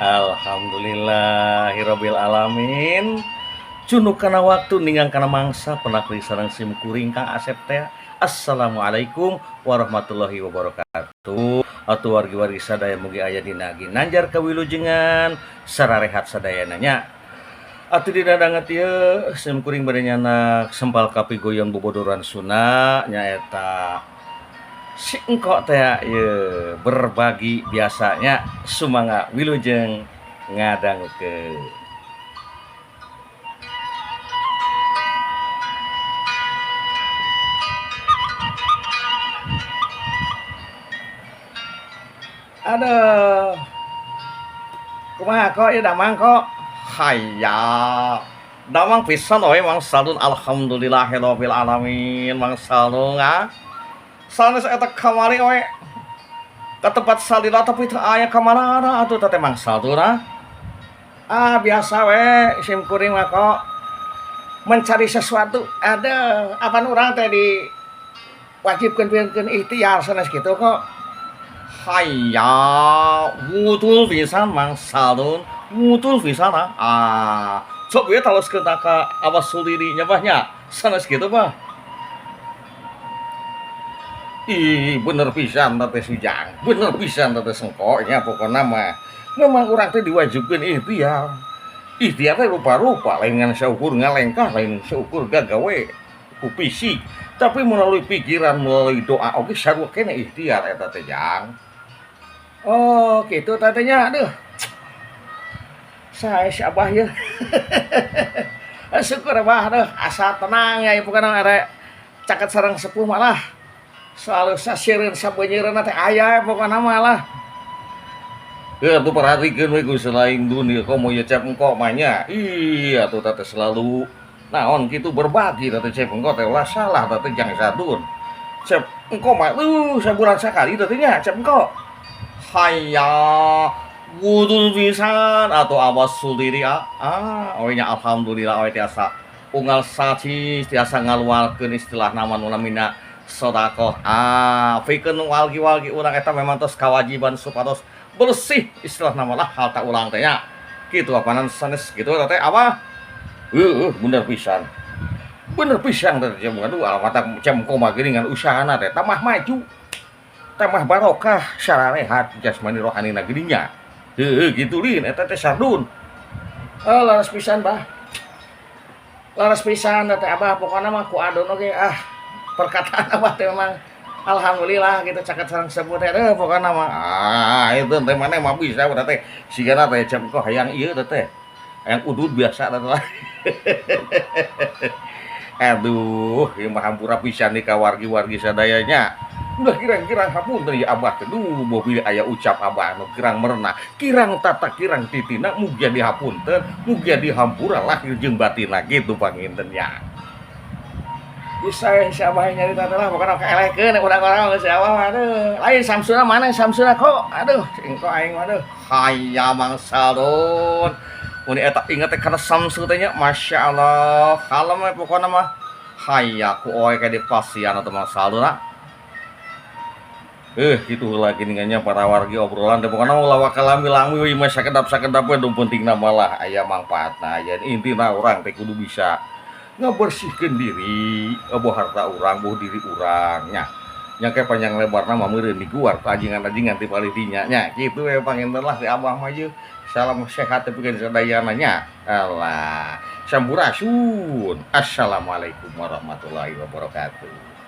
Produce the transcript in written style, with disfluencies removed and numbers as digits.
Alhamdulillahirabbil alamin. Cunuk kana waktu ningang kana mangsa penakri sareng sim kuring Kang Asep teh. Assalamualaikum warahmatullahi wabarakatuh. Atuh wargi-wargi sadaya mugi aya dina ginanjar kawilujengan sararehat sadayana nya. Atuh didadanget ieu sim kuring bade nyana sempal kapigoyon bobodoran Sunda nyaeta si engkok teh ieu berbagi biasanya sumangga wilujeng ngadangukeun. Aduh, kumaha kok ieu damang kok? Hayya. Damang pisan we Mang Sadun alhamdulillahirabbil alamin Mang Sadun sanes eta kamari we ka tempat salila tapi teu aya kamanana atuh teh Mang Sadun biasa we sim kuring mah kok mencari sesuatu. Ada apan urang teh di wajibkeun pieunkeun ikhtiar sanes kitu kok. Hayya, mutul pisan Mang Sadun, mutul pisan sok we taloskeun ka Abah Suliri nya bah nya, sanes kitu mah. Ih, bener pisan teh Sujang, bener pisan teh Sengko nya pokona mah. Memang urang teh diwajibkeun ikhtiar. Ikhtiar teh rupa-rupa, lain ngan saukur ngalengkah, lain saukur gagawe ku fisik, tapi melalui pikiran, melalui doa oge sarua keneh ikhtiar eta teh Jang. Oh, gitu tatenya. Aduh. Sae si Abah ya. Syukur Abah, aduh, asa tenang ya bukan are caket sareng sepuh malah. Selalu sasiereun sabeunyeurna teh aya pokona malah. Ya tuh perhatikeun we Gusti lain dunia komo ya cep engko mah nya. Iya tuh teh selalu naon kitu berbagi teh cep engko teh ulah salah teh Jang Sadun. Cep engko mah sabulan sakali teh nya cep engko. Hayya wudul pisan atau awas suliri nya alhamdulillah we tiasa unggal sacis tiasa ngaluarkeun istilah nama nu namina sedekah pikeun walgi-walgi urang eta memang tos kawajiban supados bersih istilah nama lah hal tak ulang teh nya kitu apanan sanes kitu teh apa bener pisan teh jam aduh almata jam koma geuningan usahana teh tamah maju tamah barokah sararehat jasmani rohanina geudinya. Heuh gitu lin eta teh Sadun. Laras pisan bah. Laras pisan teh Abah pokona mah ku adon oge perkataan Abah teh memang alhamdulillah gitu caket sareng sebut teh pokona mah itu teh maneh mah bisa urang teh sigana teh jam kok hayang ieu teh hayang udud biasa teh. Aduh, ieu mah hampura pisan di ka wargi-wargi sadayanya. Udah kirang-kirang hapunten ya Abah teh duh mobil aya ucap Abah anu kirang merna, kirang tata kirang titina mugia dihapunten, mugia dihampura lahir jeung batinna kitu panginten nya. Bisa si Abah nyarita teh lah pokona kaelekeun urang-urang si Abah aduh. Lain Samsuna mana Samsuna kok. Aduh, engko aing mah aduh. Hayya Mang Sadun. Mun eta inget teh kana Samsu teh nya masyaallah. Kalem we pokona mah. Hayya ku oe ka di pasian atuh Mang Sadun gitu lagi ningannya para wargi obrolan teh pokona ulah wakalami-lami we mah sakedap-sakedap we nu pentingna malah aya mangpaatna aya intina urang teh kudu bisa ngabersihkeun diri eueuh harta urang eueuh diri urang nya nya ke panjang lebarna mah meureun diguar ka ajingan-ajingan ti palitinya nya kitu we panginten lah ti Abah mah ieu salam sehat teh pikeun sadayana nya alah sampurasun assalamualaikum warahmatullahi wabarakatuh.